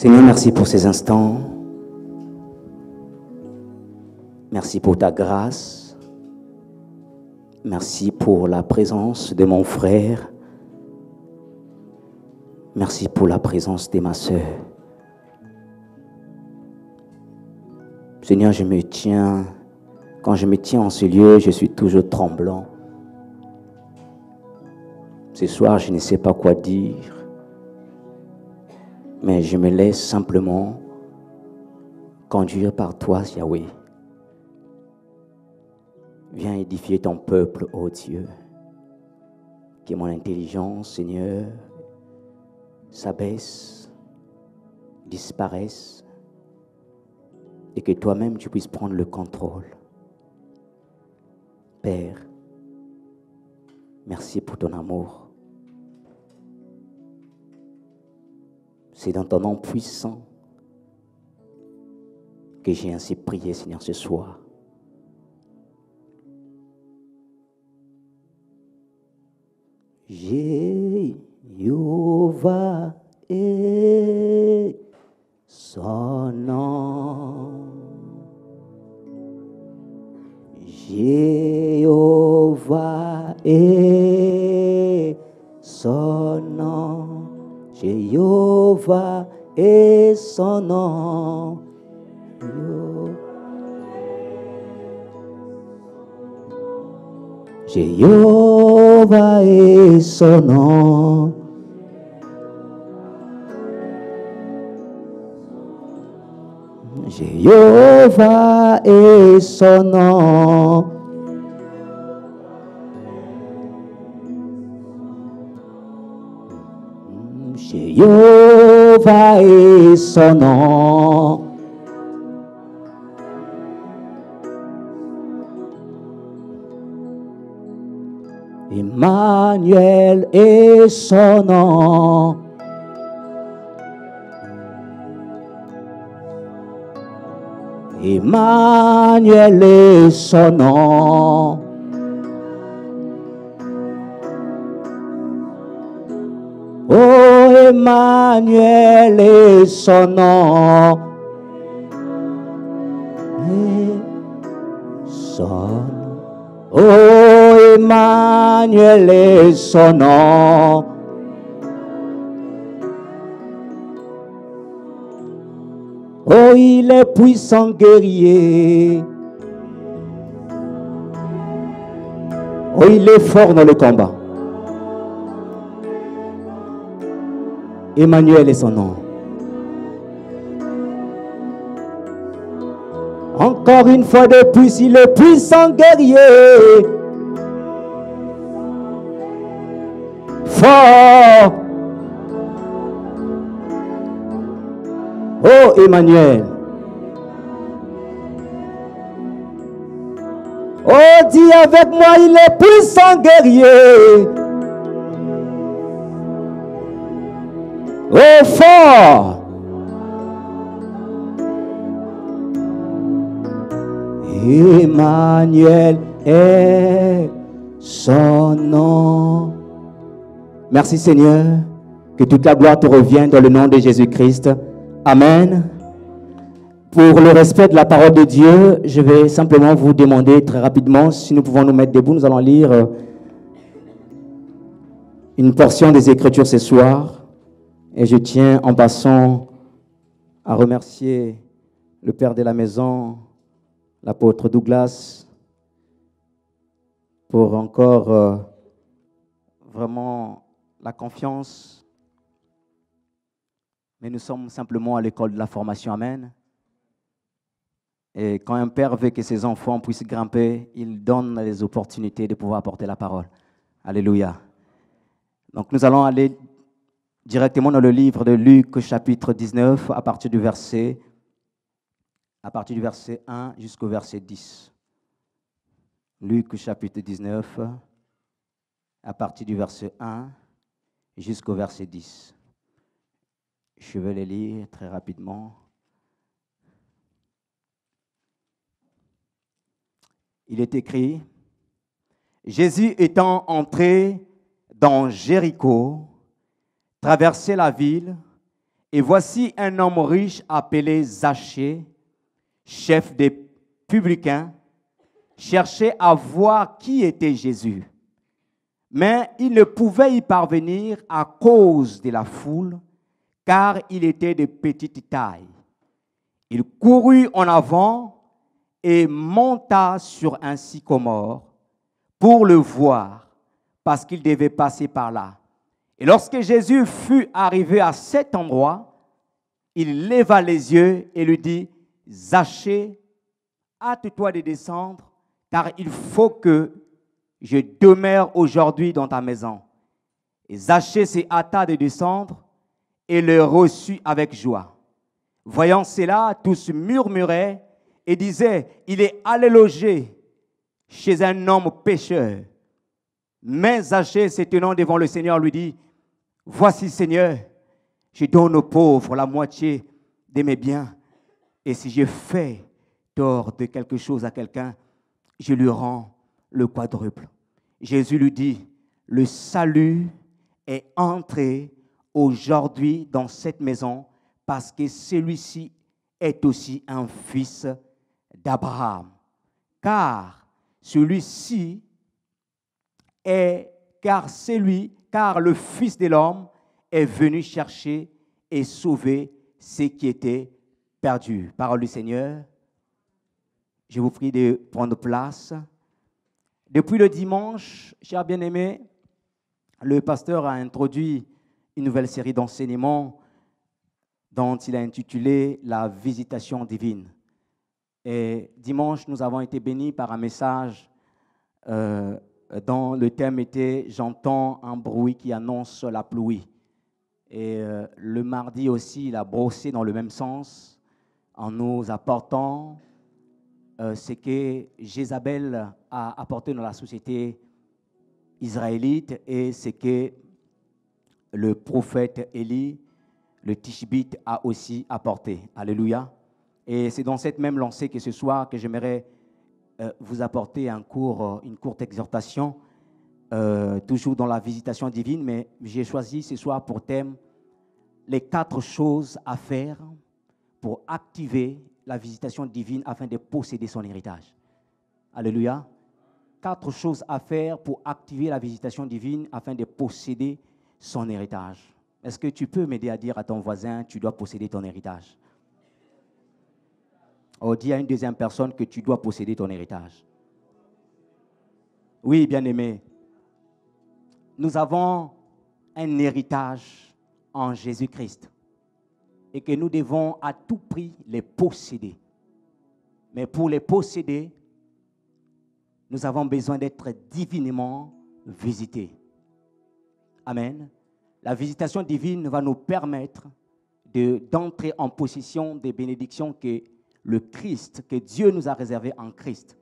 Seigneur, merci pour ces instants. Merci pour ta grâce. Merci pour la présence de mon frère. Merci pour la présence de ma sœur. Seigneur, quand je me tiens en ce lieu, je suis toujours tremblant. Ce soir, je ne sais pas quoi dire, mais je me laisse simplement conduire par toi, Yahweh. Viens édifier ton peuple, ô Dieu. Que mon intelligence, Seigneur, s'abaisse, disparaisse, et que toi-même tu puisses prendre le contrôle. Père, merci pour ton amour. C'est dans ton nom puissant que j'ai ainsi prié, Seigneur, ce soir. Jéhovah est son nom. Jéhovah est son nom. Jéhovah est son nom. Jéhovah est son nom. Jéhovah est son nom. Jéhovah est son nom. Emmanuel est son nom. Emmanuel est son nom. Oh, Emmanuel est son nom. Oh, Emmanuel est son nom. Oh, il est puissant guerrier. Oh, il est fort dans le combat. Emmanuel est son nom. Encore une fois de plus, il est puissant guerrier. Fort. Oh, Emmanuel. Oh, dis avec moi, il est puissant guerrier. Oh, fort. Emmanuel est son nom. Merci Seigneur, que toute la gloire te revienne dans le nom de Jésus-Christ. Amen. Pour le respect de la parole de Dieu, je vais simplement vous demander très rapidement si nous pouvons nous mettre debout. Nous allons lire une portion des Écritures ce soir. Et je tiens en passant à remercier le Père de la maison, l'apôtre Douglas, pour encore vraiment la confiance. Mais nous sommes simplement à l'école de la formation. Amen. Et quand un père veut que ses enfants puissent grimper, il donne les opportunités de pouvoir apporter la parole. Alléluia. Donc nous allons aller directement dans le livre de Luc, chapitre 19, à partir du verset 1 jusqu'au verset 10. Luc, chapitre 19, à partir du verset 1 jusqu'au verset 10. Je vais les lire très rapidement. Il est écrit, Jésus étant entré dans Jéricho, traversait la ville, Et voici un homme riche appelé Zachée, chef des publicains, cherchait à voir qui était Jésus. Mais il ne pouvait y parvenir à cause de la foule, car il était de petite taille. Il courut en avant et monta sur un sycomore pour le voir, parce qu'il devait passer par là. Et lorsque Jésus fut arrivé à cet endroit, il leva les yeux et lui dit, « Zachée, hâte-toi de descendre, car il faut que je demeure aujourd'hui dans ta maison. » Et Zachée se hâta de descendre et le reçut avec joie. Voyant cela, tous murmuraient et disaient, « Il est allé loger chez un homme pécheur. » Mais Zachée, se tenant devant le Seigneur, lui dit, « Voici, Seigneur, je donne aux pauvres la moitié de mes biens, et si je fais tort de quelque chose à quelqu'un, je lui rends le quadruple. » Jésus lui dit, « Le salut est entré aujourd'hui dans cette maison, parce que celui-ci est aussi un fils d'Abraham. Car celui-ci car le Fils de l'homme est venu chercher et sauver ce qui était perdu. » Parole du Seigneur. Je vous prie de prendre place. Depuis le dimanche, chers bien-aimés, le pasteur a introduit une nouvelle série d'enseignements dont il a intitulé « La visitation divine ». Et dimanche, nous avons été bénis par un message dont le thème était « J'entends un bruit qui annonce la pluie ». Et le mardi aussi, il a brossé dans le même sens en nous apportant ce que Jézabel a apporté dans la société israélite et ce que le prophète Élie, le Tishbite, a aussi apporté. Alléluia. Et c'est dans cette même lancée que ce soir que j'aimerais vous apporter une courte exhortation, toujours dans la visitation divine, mais j'ai choisi ce soir pour thème les 4 choses à faire pour activer la visitation divine afin de posséder son héritage. Alléluia. 4 choses à faire pour activer la visitation divine afin de posséder son héritage. Est-ce que tu peux m'aider à dire à ton voisin, tu dois posséder ton héritage? Oh, dis à une deuxième personne que tu dois posséder ton héritage. Oui, bien-aimé, nous avons un héritage en Jésus-Christ et que nous devons à tout prix les posséder. Mais pour les posséder, nous avons besoin d'être divinement visités. Amen. La visitation divine va nous permettre d'entrer en possession des bénédictions que le Christ, que Dieu nous a réservées en Christ.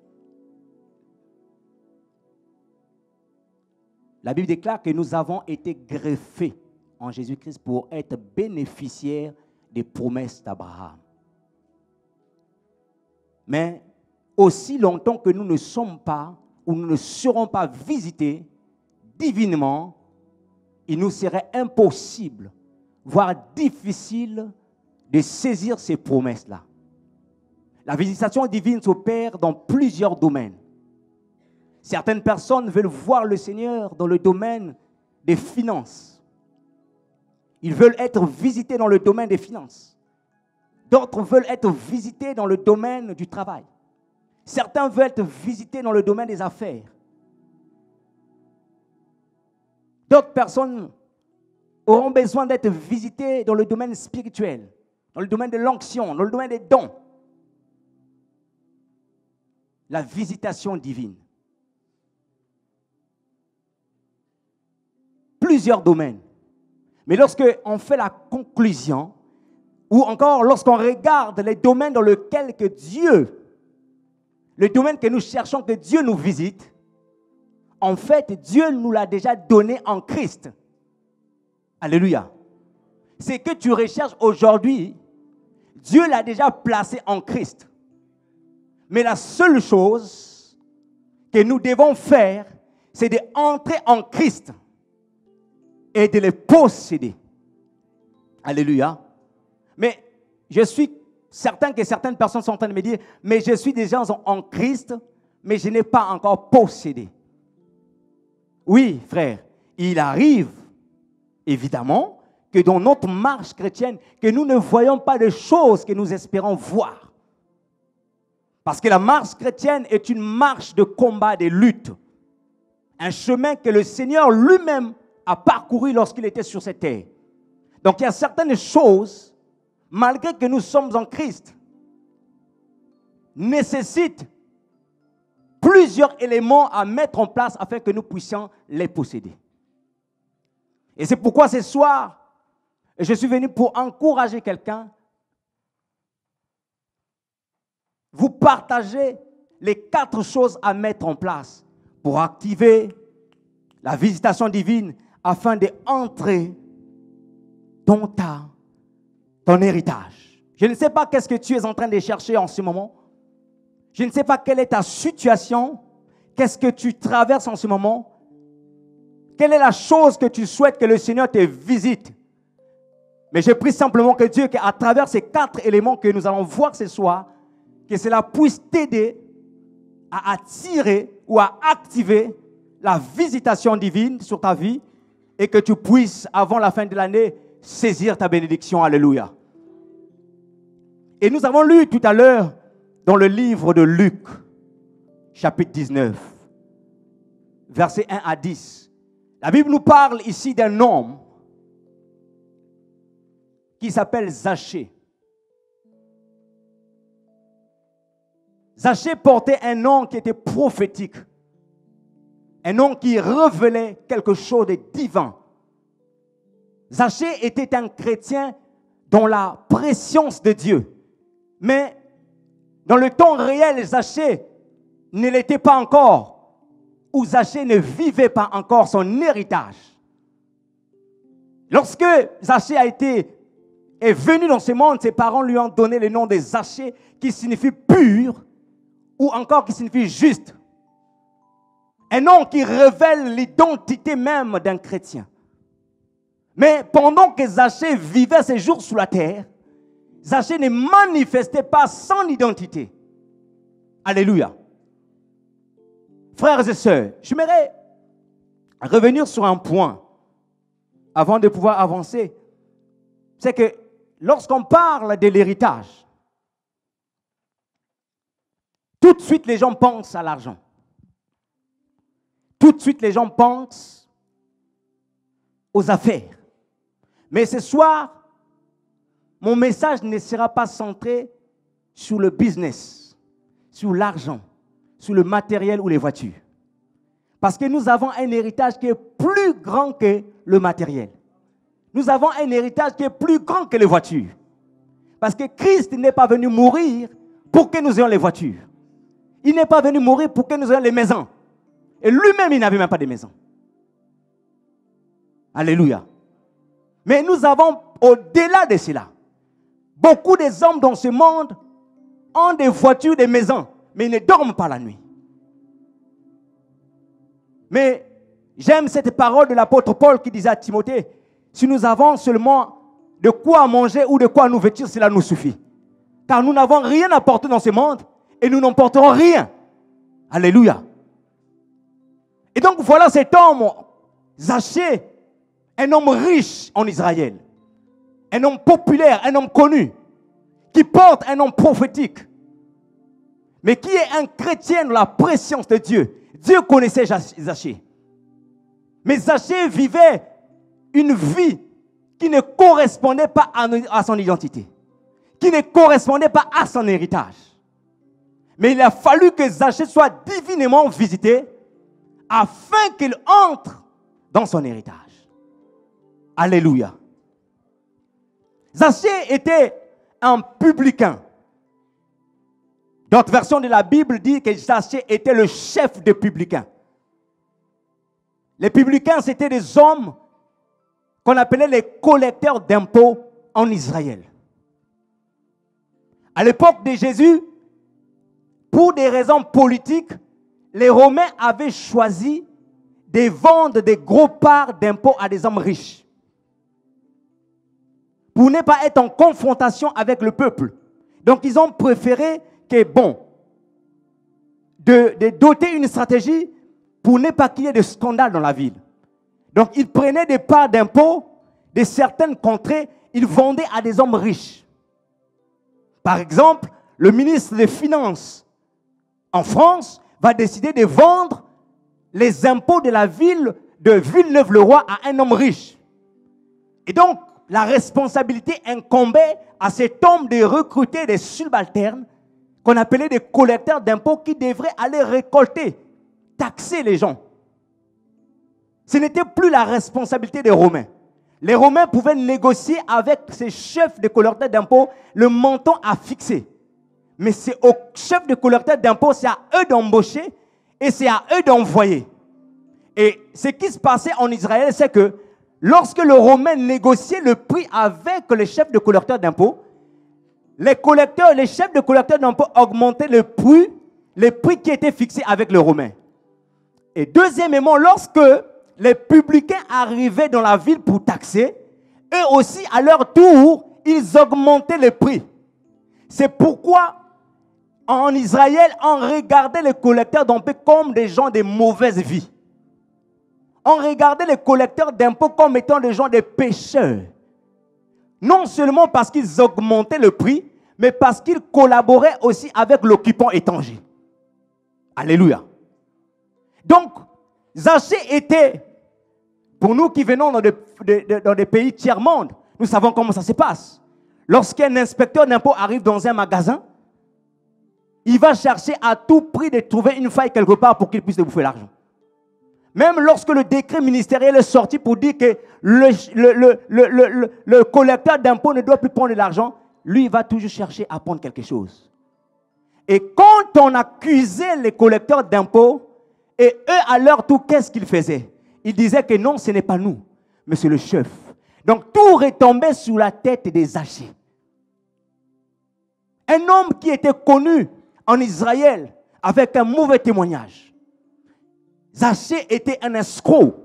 La Bible déclare que nous avons été greffés en Jésus-Christ pour être bénéficiaires des promesses d'Abraham. Mais aussi longtemps que nous ne sommes pas ou nous ne serons pas visités divinement, il nous serait impossible, voire difficile, de saisir ces promesses-là. La visitation divine s'opère dans plusieurs domaines. Certaines personnes veulent voir le Seigneur dans le domaine des finances. Ils veulent être visités dans le domaine des finances. D'autres veulent être visités dans le domaine du travail. Certains veulent être visités dans le domaine des affaires. D'autres personnes auront besoin d'être visitées dans le domaine spirituel, dans le domaine de l'onction, dans le domaine des dons. La visitation divine. Plusieurs domaines. Mais lorsqu'on fait la conclusion, ou encore lorsqu'on regarde les domaines dans lesquels que Dieu, le domaine que nous cherchons que Dieu nous visite, en fait, Dieu nous l'a déjà donné en Christ. Alléluia. Ce que tu recherches aujourd'hui, Dieu l'a déjà placé en Christ. Mais la seule chose que nous devons faire, c'est d'entrer en Christ et de les posséder. Alléluia. Mais je suis certain que certaines personnes sont en train de me dire, mais je suis déjà en Christ, mais je n'ai pas encore possédé. Oui, frère, il arrive, évidemment, que dans notre marche chrétienne, que nous ne voyons pas de choses que nous espérons voir. Parce que la marche chrétienne est une marche de combat, de lutte. Un chemin que le Seigneur lui-même a parcouru lorsqu'il était sur cette terre. Donc il y a certaines choses, malgré que nous sommes en Christ, nécessitent plusieurs éléments à mettre en place afin que nous puissions les posséder. Et c'est pourquoi ce soir, je suis venu pour encourager quelqu'un, vous partager les 4 choses à mettre en place pour activer la visitation divine afin d'entrer dans ton héritage. Je ne sais pas qu'est-ce que tu es en train de chercher en ce moment. Je ne sais pas quelle est ta situation. Qu'est-ce que tu traverses en ce moment. Quelle est la chose que tu souhaites que le Seigneur te visite. Mais je prie simplement que Dieu, à travers ces 4 éléments que nous allons voir ce soir, que cela puisse t'aider à attirer ou à activer la visitation divine sur ta vie et que tu puisses, avant la fin de l'année, saisir ta bénédiction. Alléluia. Et nous avons lu tout à l'heure dans le livre de Luc, chapitre 19, versets 1 à 10. La Bible nous parle ici d'un homme qui s'appelle Zachée. Zachée portait un nom qui était prophétique. Un nom qui révélait quelque chose de divin. Zachée était un chrétien dans la préscience de Dieu. Mais dans le temps réel, Zachée ne l'était pas encore. Ou Zachée ne vivait pas encore son héritage. Lorsque Zachée est venu dans ce monde, ses parents lui ont donné le nom de Zachée qui signifie pur ou encore qui signifie juste. Un nom qui révèle l'identité même d'un chrétien. Mais pendant que Zachée vivait ses jours sous la terre, Zachée ne manifestait pas son identité. Alléluia. Frères et sœurs, j'aimerais revenir sur un point avant de pouvoir avancer. C'est que lorsqu'on parle de l'héritage, tout de suite les gens pensent à l'argent. Tout de suite les gens pensent aux affaires. Mais ce soir, mon message ne sera pas centré sur le business, sur l'argent, sur le matériel ou les voitures. Parce que nous avons un héritage qui est plus grand que le matériel. Nous avons un héritage qui est plus grand que les voitures. Parce que Christ n'est pas venu mourir pour que nous ayons les voitures. Il n'est pas venu mourir pour que nous ayons les maisons. Et lui-même, il n'avait même pas de maison. Alléluia. Mais nous avons, au-delà de cela, beaucoup des hommes dans ce monde ont des voitures, des maisons, mais ils ne dorment pas la nuit. Mais j'aime cette parole de l'apôtre Paul qui disait à Timothée, si nous avons seulement de quoi manger ou de quoi nous vêtir, cela nous suffit. Car nous n'avons rien à porter dans ce monde et nous n'emporterons rien. Alléluia. Et donc voilà cet homme, Zachée, un homme riche en Israël, un homme populaire, un homme connu, qui porte un nom prophétique, mais qui est un chrétien dans la préscience de Dieu. Dieu connaissait Zachée. Mais Zachée vivait une vie qui ne correspondait pas à son identité, qui ne correspondait pas à son héritage. Mais il a fallu que Zachée soit divinement visité afin qu'il entre dans son héritage. Alléluia. Zachée était un publicain. D'autres versions de la Bible disent que Zachée était le chef des publicains. Les publicains, c'était des hommes qu'on appelait les collecteurs d'impôts en Israël. À l'époque de Jésus, pour des raisons politiques, les Romains avaient choisi de vendre des gros parts d'impôts à des hommes riches. pour ne pas être en confrontation avec le peuple. Donc, ils ont préféré que, de doter une stratégie pour ne pas qu'il y ait de scandale dans la ville. Donc, ils prenaient des parts d'impôts de certaines contrées, ils vendaient à des hommes riches. Par exemple, le ministre des Finances en France va décider de vendre les impôts de la ville de Villeneuve-le-Roi à un homme riche. Et donc, la responsabilité incombait à cet homme de recruter des subalternes qu'on appelait des collecteurs d'impôts qui devraient aller récolter, taxer les gens. Ce n'était plus la responsabilité des Romains. Les Romains pouvaient négocier avec ces chefs de collecteurs d'impôts le montant à fixer. Mais c'est aux chefs de collecteurs d'impôts, c'est à eux d'embaucher et c'est à eux d'envoyer. Et ce qui se passait en Israël, c'est que lorsque le Romain négociait le prix avec les chefs de collecteurs d'impôts, les chefs de collecteurs d'impôts augmentaient le prix qui était fixé avec le Romain. Et deuxièmement, lorsque les publicains arrivaient dans la ville pour taxer, eux aussi, à leur tour, ils augmentaient le prix. C'est pourquoi, en Israël, on regardait les collecteurs d'impôts comme des gens de mauvaise vie. On regardait les collecteurs d'impôts comme étant des gens de pécheurs. Non seulement parce qu'ils augmentaient le prix, mais parce qu'ils collaboraient aussi avec l'occupant étranger. Alléluia. Donc, Zachée était, pour nous qui venons dans des pays tiers-monde, nous savons comment ça se passe. Lorsqu'un inspecteur d'impôts arrive dans un magasin, il va chercher à tout prix de trouver une faille quelque part pour qu'il puisse bouffer l'argent. Même lorsque le décret ministériel est sorti pour dire que le collecteur d'impôts ne doit plus prendre de l'argent, lui, il va toujours chercher à prendre quelque chose. Et quand on accusait les collecteurs d'impôts, et eux, à leur tour, qu'est-ce qu'ils faisaient? Ils disaient que non, ce n'est pas nous, mais c'est le chef. Donc, tout retombait sous la tête des Zachée. Un homme qui était connu en Israël avec un mauvais témoignage. Zachée était un escroc.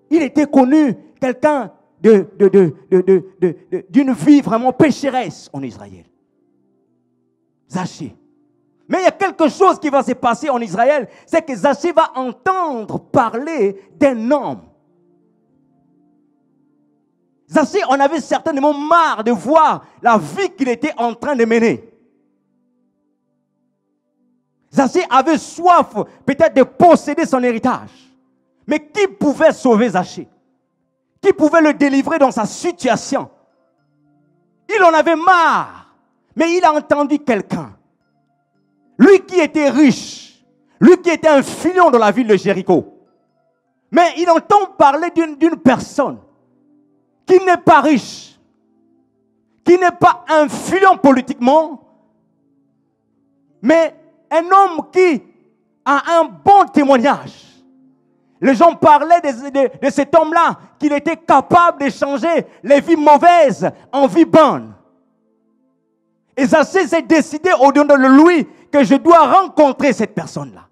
Il était connu, quelqu'un d'une vie vraiment pécheresse en Israël. Zachée. Mais il y a quelque chose qui va se passer en Israël, c'est que Zachée va entendre parler d'un homme. Zachée, on avait certainement marre de voir la vie qu'il était en train de mener. Zachée avait soif peut-être de posséder son héritage. Mais qui pouvait sauver Zachée? Qui pouvait le délivrer dans sa situation? Il en avait marre. Mais il a entendu quelqu'un. Lui qui était riche. Lui qui était un filon dans la ville de Jéricho. Mais il entend parler d'une personne qui n'est pas riche. Qui n'est pas un filon politiquement. Mais un homme qui a un bon témoignage. Les gens parlaient de cet homme-là, qu'il était capable de changer les vies mauvaises en vies bonnes. Et Zachée s'est décidé au-dedans de lui que je dois rencontrer cette personne-là.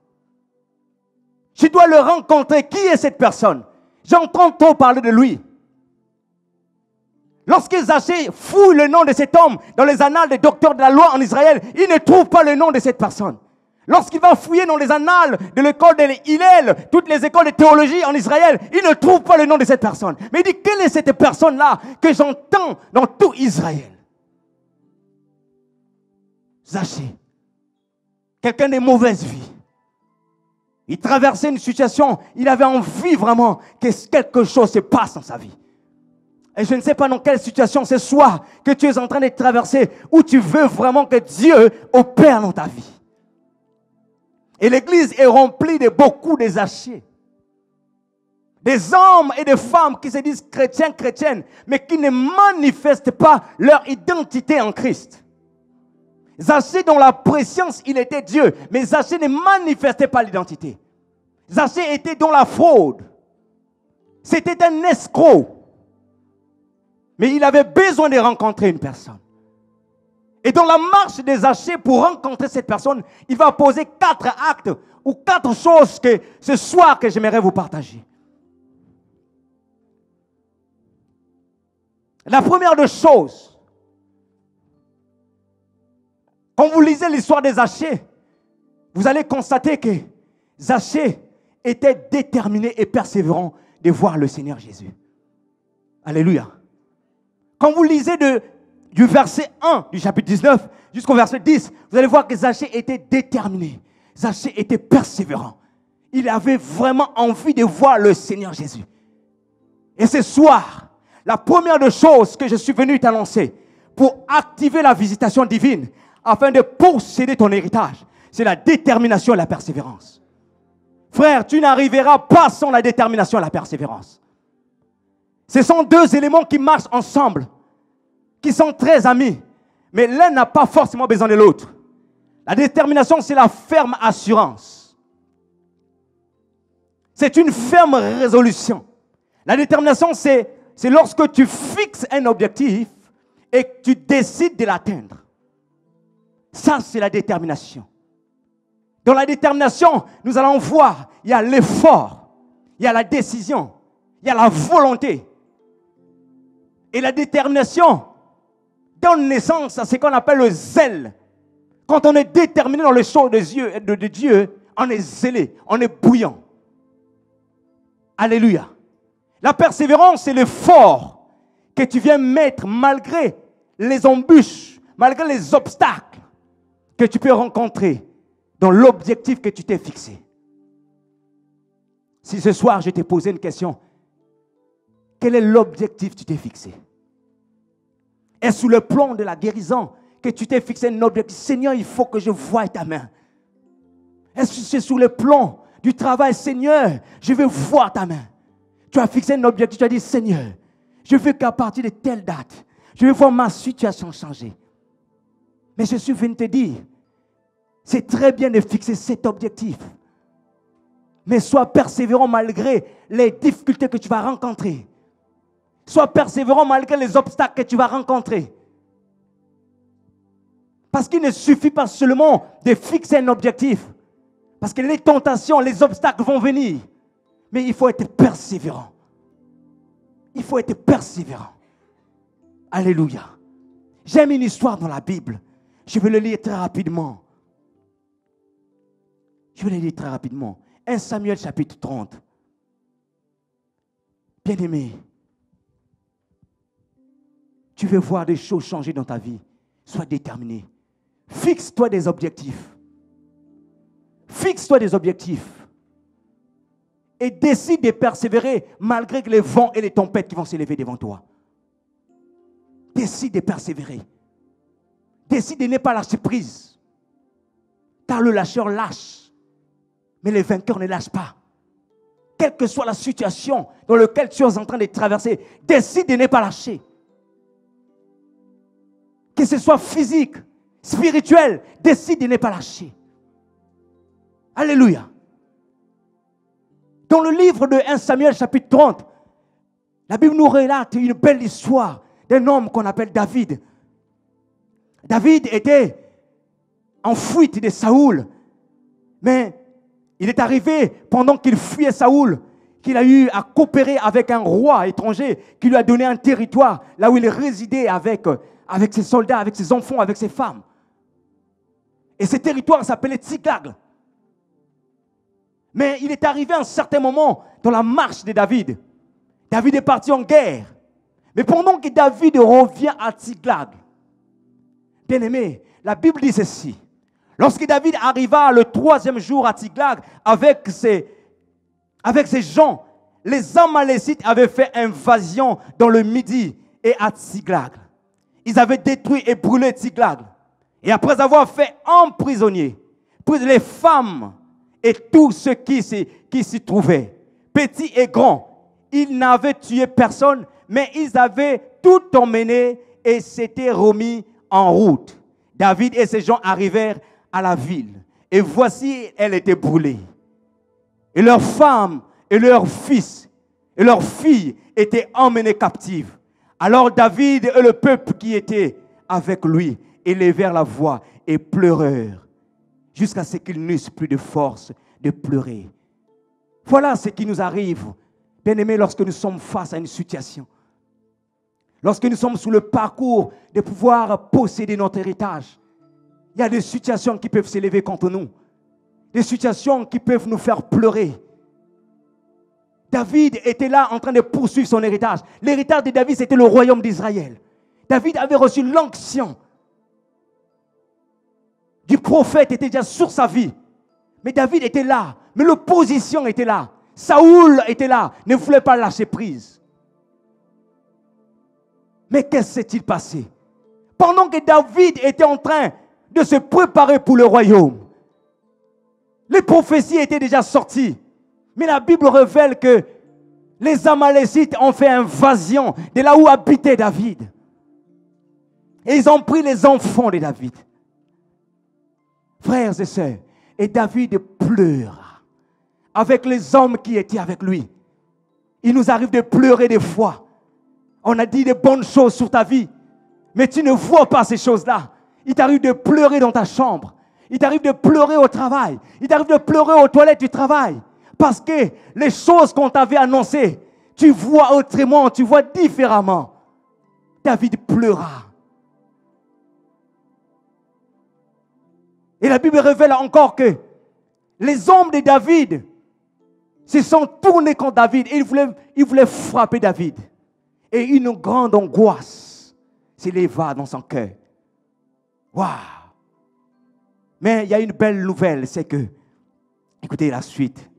Je dois le rencontrer. Qui est cette personne? J'entends trop parler de lui. Lorsque Zachée fouille le nom de cet homme dans les annales des docteurs de la loi en Israël, il ne trouve pas le nom de cette personne. Lorsqu'il va fouiller dans les annales de l'école de Hillel, toutes les écoles de théologie en Israël, il ne trouve pas le nom de cette personne. Mais il dit, quelle est cette personne-là que j'entends dans tout Israël? Zachée, quelqu'un de mauvaise vie. Il traversait une situation, il avait envie vraiment que quelque chose se passe dans sa vie. Et je ne sais pas dans quelle situation ce soir que tu es en train de traverser, où tu veux vraiment que Dieu opère dans ta vie. Et l'église est remplie de beaucoup de Zachée. Des hommes et des femmes qui se disent chrétiennes, mais qui ne manifestent pas leur identité en Christ. Zachée, dans la préscience, il était Dieu, mais Zachée ne manifestait pas l'identité. Zachée était dans la fraude. C'était un escroc. Mais il avait besoin de rencontrer une personne. Et dans la marche des Zachée, pour rencontrer cette personne, il va poser 4 actes ou 4 choses que ce soir que j'aimerais vous partager. La première des choses, quand vous lisez l'histoire des Zachée, vous allez constater que Zachée était déterminé et persévérant de voir le Seigneur Jésus. Alléluia. Quand vous lisez du verset 1 du chapitre 19 jusqu'au verset 10, vous allez voir que Zachée était déterminé. Zachée était persévérant. Il avait vraiment envie de voir le Seigneur Jésus. Et ce soir, la première des choses que je suis venu t'annoncer pour activer la visitation divine afin de posséder ton héritage, c'est la détermination et la persévérance. Frère, tu n'arriveras pas sans la détermination et la persévérance. Ce sont deux éléments qui marchent ensemble, qui sont très amis, mais l'un n'a pas forcément besoin de l'autre. La détermination, c'est la ferme assurance. C'est une ferme résolution. La détermination, c'est lorsque tu fixes un objectif et que tu décides de l'atteindre. Ça, c'est la détermination. Dans la détermination, nous allons voir, il y a l'effort, il y a la décision, il y a la volonté. Et la détermination donne naissance à ce qu'on appelle le zèle. Quand on est déterminé dans les choses de Dieu, on est zélé, on est bouillant. Alléluia. La persévérance, c'est l'effort que tu viens mettre malgré les embûches, malgré les obstacles que tu peux rencontrer dans l'objectif que tu t'es fixé. Si ce soir, je t'ai posé une question, quel est l'objectif que tu t'es fixé? Est-ce sous le plan de la guérison que tu t'es fixé un objectif? Seigneur, il faut que je voie ta main. Est-ce que c'est sous le plan du travail? Seigneur, je veux voir ta main. Tu as fixé un objectif, tu as dit, Seigneur, je veux qu'à partir de telle date, je veux voir ma situation changer. Mais je suis venu te dire, c'est très bien de fixer cet objectif. Mais sois persévérant malgré les difficultés que tu vas rencontrer. Sois persévérant malgré les obstacles que tu vas rencontrer. Parce qu'il ne suffit pas seulement de fixer un objectif. Parce que les tentations, les obstacles vont venir. Mais il faut être persévérant. Il faut être persévérant. Alléluia. J'aime une histoire dans la Bible. Je vais le lire très rapidement. 1 Samuel chapitre 30. Bien-aimé, tu veux voir des choses changer dans ta vie. Sois déterminé. Fixe-toi des objectifs. Fixe-toi des objectifs. Et décide de persévérer malgré les vents et les tempêtes qui vont s'élever devant toi. Décide de persévérer. Décide de ne pas lâcher prise. Car le lâcheur lâche. Mais les vainqueurs ne lâchent pas. Quelle que soit la situation dans laquelle tu es en train de traverser, décide de ne pas lâcher. Que ce soit physique, spirituel, décide de ne pas lâcher. Alléluia. Dans le livre de 1 Samuel chapitre 30, la Bible nous relate une belle histoire d'un homme qu'on appelle David. David était en fuite de Saoul, mais il est arrivé pendant qu'il fuyait Saoul, qu'il a eu à coopérer avec un roi étranger qui lui a donné un territoire là où il résidait avec ses soldats, avec ses enfants, avec ses femmes. Et ce territoire s'appelait Tsiklag. Mais il est arrivé à un certain moment dans la marche de David. David est parti en guerre. Mais pendant que David revient à Tsiklag, bien aimé, la Bible dit ceci. Lorsque David arriva le 3e jour à Tsiklag avec ses gens, les Amalécites avaient fait invasion dans le Midi et à Tsiklag. Ils avaient détruit et brûlé Tsiklag. Et après avoir fait emprisonner les femmes et tous ceux qui s'y trouvaient, petits et grands, ils n'avaient tué personne, mais ils avaient tout emmené et s'étaient remis en route. David et ses gens arrivèrent à la ville. Et voici, elle était brûlée. Et leurs femmes et leurs fils et leurs filles étaient emmenés captives. Alors David et le peuple qui était avec lui élevèrent la voix et pleurèrent jusqu'à ce qu'ils n'eussent plus de force de pleurer. Voilà ce qui nous arrive, bien-aimés, lorsque nous sommes face à une situation. Lorsque nous sommes sous le parcours de pouvoir posséder notre héritage, il y a des situations qui peuvent s'élever contre nous. Des situations qui peuvent nous faire pleurer. David était là en train de poursuivre son héritage. L'héritage de David, c'était le royaume d'Israël. David avait reçu l'onction du prophète, était déjà sur sa vie. Mais David était là. Mais l'opposition était là. Saoul était là, ne voulait pas lâcher prise. Mais qu'est-ce qui s'est-il passé? Pendant que David était en train de se préparer pour le royaume, les prophéties étaient déjà sorties. Mais la Bible révèle que les Amalécites ont fait invasion de là où habitait David. Et ils ont pris les enfants de David. Frères et sœurs, et David pleure avec les hommes qui étaient avec lui. Il nous arrive de pleurer des fois. On a dit de bonnes choses sur ta vie, mais tu ne vois pas ces choses-là. Il t'arrive de pleurer dans ta chambre. Il t'arrive de pleurer au travail. Il t'arrive de pleurer aux toilettes du travail. Parce que les choses qu'on t'avait annoncées, tu vois autrement, tu vois différemment. David pleura. Et la Bible révèle encore que les hommes de David se sont tournés contre David et ils voulaient frapper David. Et une grande angoisse s'éleva dans son cœur. Waouh! Mais il y a une belle nouvelle, c'est que, écoutez la suite.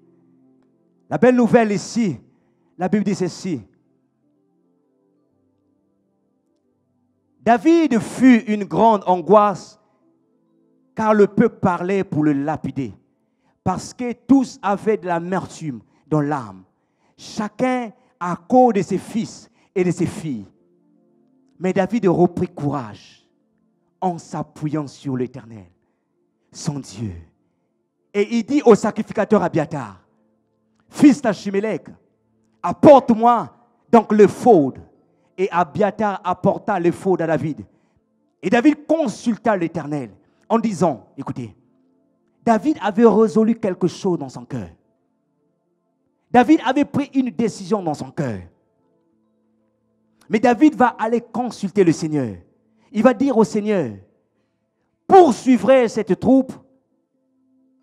La belle nouvelle ici, la Bible dit ceci. David fut une grande angoisse car le peuple parlait pour le lapider. Parce que tous avaient de l'amertume dans l'âme. Chacun à cause de ses fils et de ses filles. Mais David reprit courage en s'appuyant sur l'Éternel, son Dieu. Et il dit au sacrificateur Abiatar, fils d'Achimélec, apporte-moi donc l'éphod. Et Abiatar apporta l'éphod à David. Et David consulta l'Éternel en disant, écoutez, David avait résolu quelque chose dans son cœur. David avait pris une décision dans son cœur. Mais David va aller consulter le Seigneur. Il va dire au Seigneur, poursuivrai cette troupe,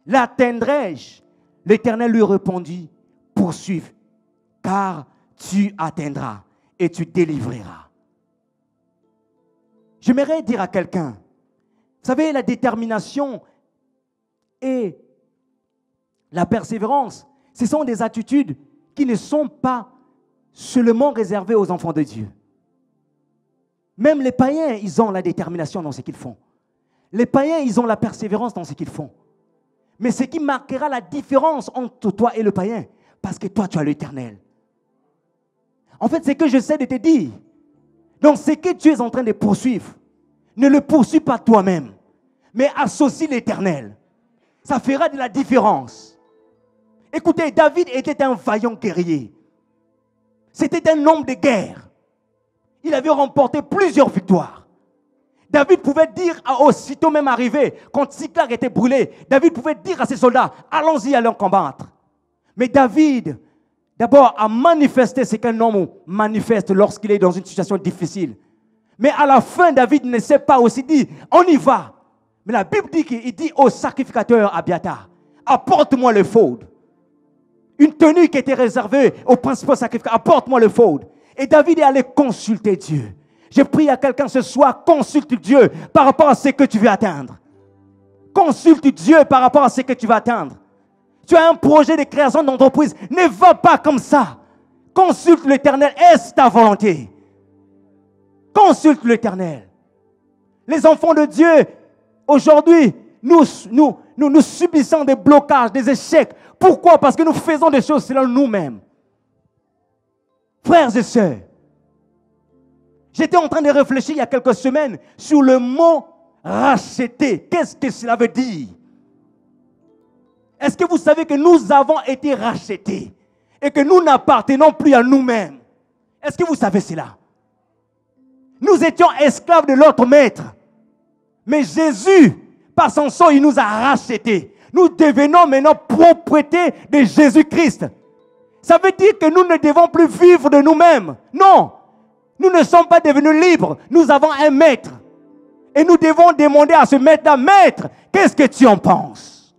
l'atteindrai-je? L'Éternel lui répondit, poursuive, car tu atteindras et tu délivreras. J'aimerais dire à quelqu'un, vous savez, la détermination et la persévérance, ce sont des attitudes qui ne sont pas seulement réservées aux enfants de Dieu. Même les païens, ils ont la détermination dans ce qu'ils font. Les païens, ils ont la persévérance dans ce qu'ils font. Mais ce qui marquera la différence entre toi et le païen, parce que toi, tu as l'Éternel. En fait, c'est que j'essaie de te dire. Donc, ce que tu es en train de poursuivre, ne le poursuis pas toi-même, mais associe l'Éternel. Ça fera de la différence. Écoutez, David était un vaillant guerrier. C'était un homme de guerre. Il avait remporté plusieurs victoires. David pouvait dire, aussitôt même arrivé, quand Siclag était brûlé, David pouvait dire à ses soldats, allons-y, allons combattre. Mais David, d'abord, a manifesté ce qu'un homme manifeste lorsqu'il est dans une situation difficile. Mais à la fin, David ne s'est pas aussi dit, on y va. Mais la Bible dit qu'il dit au sacrificateur Abiatar, apporte-moi l'éphod. Une tenue qui était réservée au principal sacrificateur, apporte-moi l'éphod. Et David est allé consulter Dieu. Je prie à quelqu'un ce soir, consulte Dieu par rapport à ce que tu veux atteindre. Consulte Dieu par rapport à ce que tu vas atteindre. Tu as un projet de création d'entreprise, ne va pas comme ça. Consulte l'Éternel, est-ce ta volonté? Consulte l'Éternel. Les enfants de Dieu, aujourd'hui, nous subissons des blocages, des échecs. Pourquoi? Parce que nous faisons des choses selon nous-mêmes. Frères et sœurs, j'étais en train de réfléchir il y a quelques semaines sur le mot racheter. Qu'est-ce que cela veut dire? Est-ce que vous savez que nous avons été rachetés et que nous n'appartenons plus à nous-mêmes? Est-ce que vous savez cela? Nous étions esclaves de l'autre maître. Mais Jésus, par son sang, il nous a rachetés. Nous devenons maintenant propriété de Jésus-Christ. Ça veut dire que nous ne devons plus vivre de nous-mêmes. Non. Nous ne sommes pas devenus libres. Nous avons un maître. Et nous devons demander à ce maître-là, maître, qu'est-ce que tu en penses?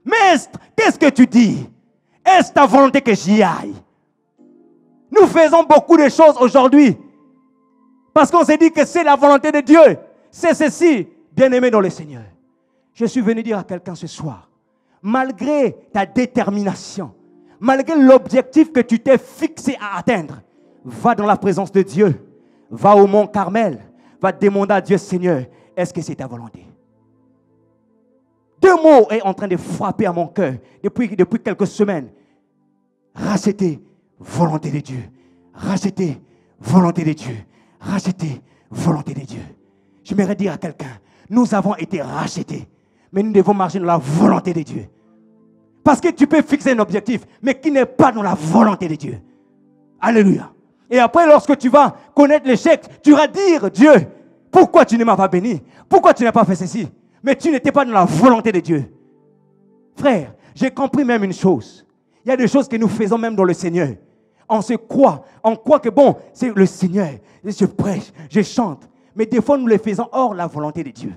Maître, qu'est-ce que tu dis? Est-ce ta volonté que j'y aille? Nous faisons beaucoup de choses aujourd'hui. Parce qu'on s'est dit que c'est la volonté de Dieu. C'est ceci, bien-aimé dans le Seigneur. Je suis venu dire à quelqu'un ce soir, malgré ta détermination, malgré l'objectif que tu t'es fixé à atteindre, va dans la présence de Dieu. Va au mont Carmel. Va demander à Dieu, Seigneur, est-ce que c'est ta volonté? Deux mots sont en train de frapper à mon cœur depuis quelques semaines. Racheter, volonté de Dieu. Racheter, volonté de Dieu. Racheter, volonté de Dieu. J'aimerais dire à quelqu'un, nous avons été rachetés, mais nous devons marcher dans la volonté de Dieu. Parce que tu peux fixer un objectif, mais qui n'est pas dans la volonté de Dieu. Alléluia. Et après, lorsque tu vas connaître l'échec, tu vas dire, Dieu, pourquoi tu ne m'as pas béni? Pourquoi tu n'as pas fait ceci? Mais tu n'étais pas dans la volonté de Dieu. Frère, j'ai compris même une chose. Il y a des choses que nous faisons même dans le Seigneur. On croit que bon, c'est le Seigneur. Je prêche, je chante. Mais des fois, nous les faisons hors la volonté de Dieu.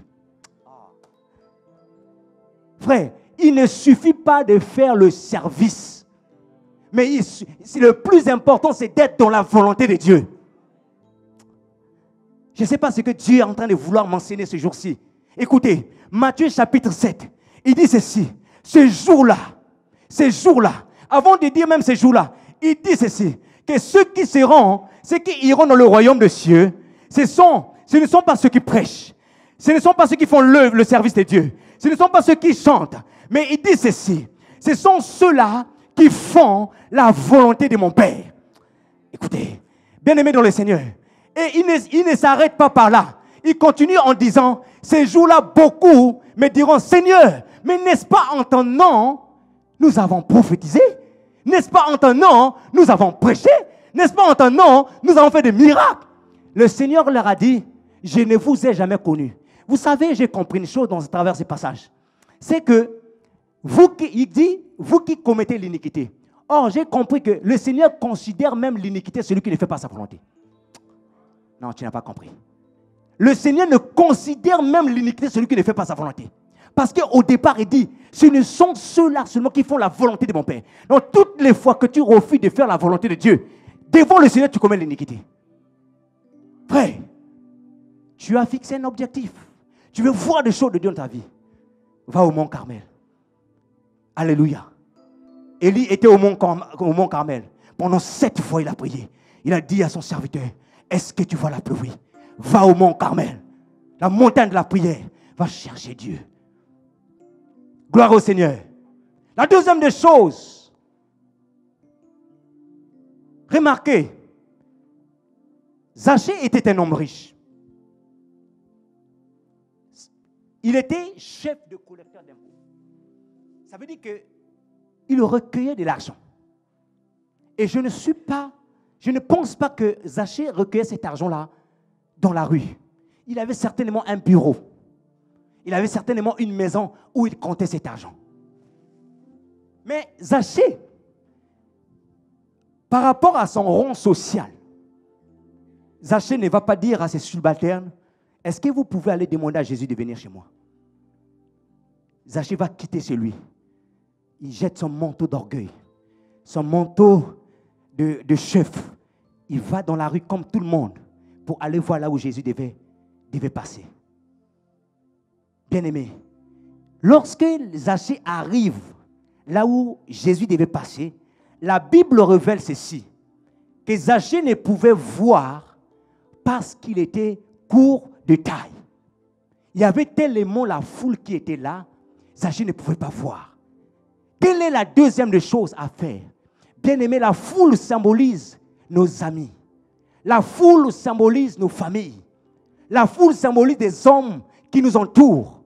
Frère, il ne suffit pas de faire le service. Mais le plus important, c'est d'être dans la volonté de Dieu. Je ne sais pas ce que Dieu est en train de vouloir m'enseigner ce jour-ci. Écoutez, Matthieu chapitre 7, il dit ceci. Ce jour-là, avant de dire même ce jour-là, il dit ceci, que ceux qui iront dans le royaume des cieux, ce ne sont pas ceux qui prêchent, ce ne sont pas ceux qui font le service de Dieu, ce ne sont pas ceux qui chantent, mais il dit ceci, ce sont ceux-là qui font la volonté de mon Père. Écoutez, bien-aimés dans le Seigneur, et il ne s'arrête pas par là. Il continue en disant, ces jours-là, beaucoup me diront, Seigneur, mais n'est-ce pas en ton nom, nous avons prophétisé? N'est-ce pas en ton nom, nous avons prêché? N'est-ce pas en ton nom, nous avons fait des miracles? Le Seigneur leur a dit, je ne vous ai jamais connu. Vous savez, j'ai compris une chose à travers ces passages. C'est que, vous qui commettez l'iniquité. Or, j'ai compris que le Seigneur considère même l'iniquité celui qui ne fait pas sa volonté. Non, tu n'as pas compris. Le Seigneur ne considère même l'iniquité celui qui ne fait pas sa volonté. Parce qu'au départ, il dit, ce ne sont ceux-là seulement qui font la volonté de mon Père. Donc, toutes les fois que tu refuses de faire la volonté de Dieu, devant le Seigneur, tu commets l'iniquité. Frère, tu as fixé un objectif. Tu veux voir des choses de Dieu dans ta vie. Va au mont Carmel. Alléluia. Élie était au mont Carmel. Pendant 7 fois, il a prié. Il a dit à son serviteur, est-ce que tu vois la pluie? Va au mont Carmel. La montagne de la prière. Va chercher Dieu. Gloire au Seigneur. La deuxième des choses. Remarquez. Zachée était un homme riche. Il était chef de collecteur d'impôts. Ça veut dire qu'il recueillait de l'argent. Et je ne pense pas que Zachée recueillait cet argent-là dans la rue. Il avait certainement un bureau. Il avait certainement une maison où il comptait cet argent. Mais Zachée, par rapport à son rang social, Zachée ne va pas dire à ses subalternes, est-ce que vous pouvez aller demander à Jésus de venir chez moi? Zachée va quitter chez lui. Il jette son manteau d'orgueil, son manteau de chef. Il va dans la rue comme tout le monde pour aller voir là où Jésus devait passer. Bien-aimé, lorsque Zachée arrive là où Jésus devait passer, la Bible révèle ceci, que Zachée ne pouvait voir parce qu'il était court de taille. Il y avait tellement la foule qui était là, Zachée ne pouvait pas voir. Quelle est la deuxième des choses à faire? Bien-aimé, la foule symbolise nos amis. La foule symbolise nos familles. La foule symbolise des hommes qui nous entourent.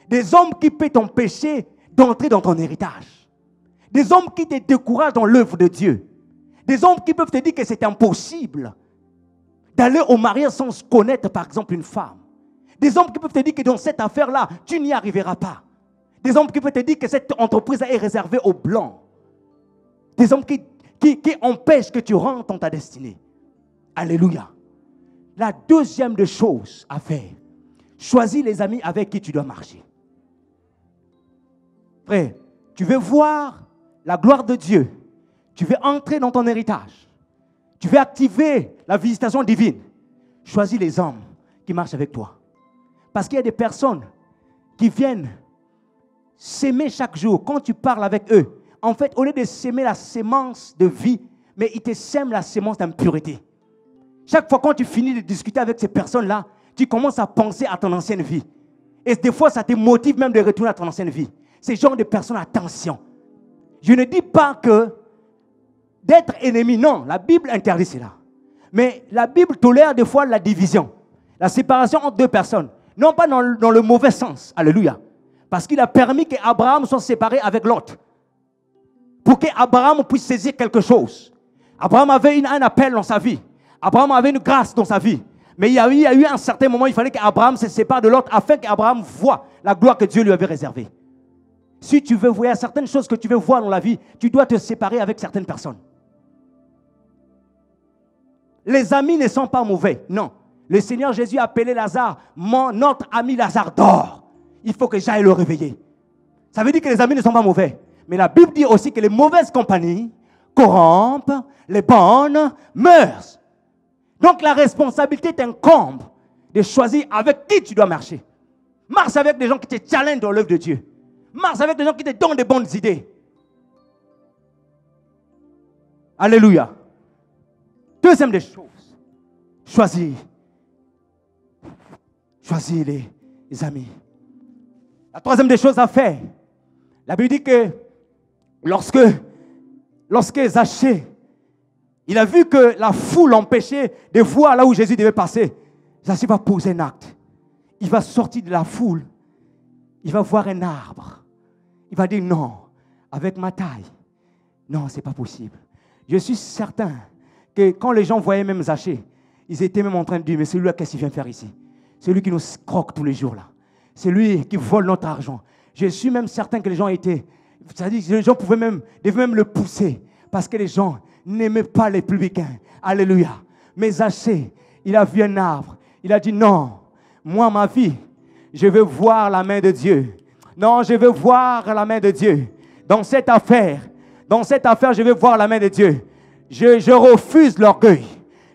Des hommes qui peuvent t'empêcher d'entrer dans ton héritage. Des hommes qui te découragent dans l'œuvre de Dieu. Des hommes qui peuvent te dire que c'est impossible d'aller au mariage sans connaître, par exemple, une femme. Des hommes qui peuvent te dire que dans cette affaire-là, tu n'y arriveras pas. Des hommes qui peuvent te dire que cette entreprise est réservée aux blancs. Des hommes qui empêchent que tu rentres dans ta destinée. Alléluia. La deuxième des choses à faire, choisis les amis avec qui tu dois marcher. Frère, tu veux voir la gloire de Dieu. Tu veux entrer dans ton héritage. Tu veux activer la visitation divine. Choisis les hommes qui marchent avec toi. Parce qu'il y a des personnes qui viennent s'aimer chaque jour. Quand tu parles avec eux, en fait, au lieu de s'aimer la sémence de vie, mais ils te sèment la sémence d'impureté. Chaque fois quand tu finis de discuter avec ces personnes-là, tu commences à penser à ton ancienne vie. Et des fois, ça te motive même de retourner à ton ancienne vie. Ces genres de personnes, attention. Je ne dis pas que d'être ennemi, non, la Bible interdit cela. Mais la Bible tolère des fois la division, la séparation entre deux personnes. Non pas dans le mauvais sens, alléluia. Parce qu'il a permis qu'Abraham soit séparé avec Lot. Pour qu'Abraham puisse saisir quelque chose. Abraham avait un appel dans sa vie. Abraham avait une grâce dans sa vie. Mais il y a eu un certain moment, il fallait qu'Abraham se sépare de Lot afin qu'Abraham voie la gloire que Dieu lui avait réservée. Si tu veux voir certaines choses que tu veux voir dans la vie, tu dois te séparer avec certaines personnes. Les amis ne sont pas mauvais, non. Le Seigneur Jésus a appelé Lazare, notre ami Lazare dort. Il faut que j'aille le réveiller. Ça veut dire que les amis ne sont pas mauvais. Mais la Bible dit aussi que les mauvaises compagnies corrompent les bonnes mœurs. Donc la responsabilité t'incombe de choisir avec qui tu dois marcher. Marche avec des gens qui te challengent dans l'œuvre de Dieu. Marche avec des gens qui te donnent des bonnes idées. Alléluia. Deuxième des choses, choisis les amis. La troisième des choses à faire, la Bible dit que lorsque Zachée, il a vu que la foule l'empêchait de voir là où Jésus devait passer, Zachée va poser un acte. Il va sortir de la foule, il va voir un arbre. Il va dire non, avec ma taille, non, ce n'est pas possible. Je suis certain que quand les gens voyaient même Zachée, ils étaient même en train de dire, mais c'est lui-là, qu'est-ce qu'il vient faire ici? C'est lui qui nous croque tous les jours là. C'est lui qui vole notre argent. Je suis même certain que les gens étaient, c'est-à-dire que les gens devaient même le pousser, parce que les gens n'aimaient pas les publicains. Alléluia. Mais Zachée, il a vu un arbre. Il a dit non, moi ma vie, je veux voir la main de Dieu. Non, je veux voir la main de Dieu. Dans cette affaire, je veux voir la main de Dieu. Je refuse l'orgueil.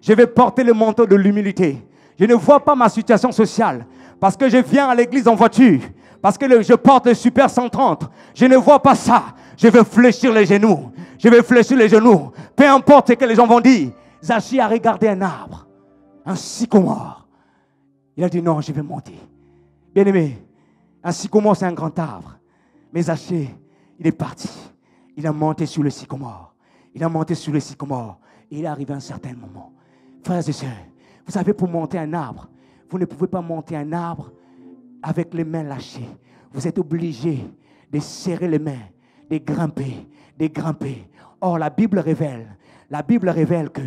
Je vais porter le manteau de l'humilité. Je ne vois pas ma situation sociale. Parce que je viens à l'église en voiture. Parce que je porte le Super 130. Je ne vois pas ça. Je vais fléchir les genoux. Je vais fléchir les genoux. Peu importe ce que les gens vont dire. Zachée a regardé un arbre. Un sycomore. Il a dit non, je vais monter. Bien aimé, un sycomore c'est un grand arbre. Mais Zachée, il est parti. Il a monté sur le sycomore. Il a monté sur le sycomore. Et il est arrivé à un certain moment. Frères et sœurs, vous savez, pour monter un arbre, vous ne pouvez pas monter un arbre avec les mains lâchées. Vous êtes obligé de serrer les mains, de grimper. Or, la Bible révèle que